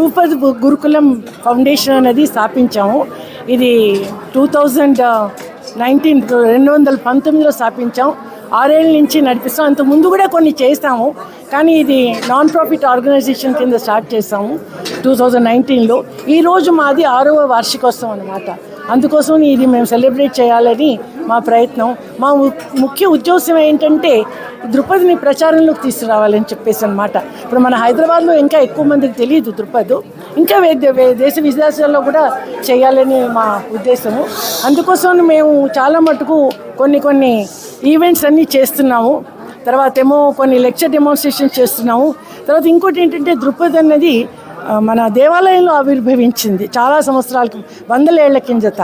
ద్రుపద్ గురుకులం ఫౌండేషన్ అనేది స్థాపించాము. ఇది 2019లో స్థాపించాం. 6 ఏళ్ళ నుంచి నడిపిస్తాం. అంత ముందు కూడా కొన్ని చేస్తాము, కానీ ఇది నాన్ ప్రాఫిట్ ఆర్గనైజేషన్ కింద స్టార్ట్ చేస్తాము 2019లో. ఈరోజు మాది 6వ వార్షికోత్సవం అన్నమాట. అందుకోసం ఇది మేము సెలబ్రేట్ చేయాలని మా ప్రయత్నం. మా ముఖ్య ఉద్దేశం ఏంటంటే ద్రుపద్ని ప్రచారంలోకి తీసుకురావాలని చెప్పేసి అన్నమాట. ఇప్పుడు మన హైదరాబాద్లో ఇంకా ఎక్కువ మందికి తెలియదు ద్రుపద్, ఇంకా దేశ విదేశాల్లో కూడా చేయాలని మా ఉద్దేశము. అందుకోసం మేము చాలా మటుకు కొన్ని ఈవెంట్స్ అన్నీ చేస్తున్నాము. తర్వాత ఏమో కొన్ని లెక్చర్ డెమాన్స్ట్రేషన్ చేస్తున్నాము. తర్వాత ఇంకోటి ఏంటంటే ద్రుపద్ అన్నది మన దేవాలయంలో ఆవిర్భవించింది చాలా సంవత్సరాలకి, 100 ఏళ్ల కిందట.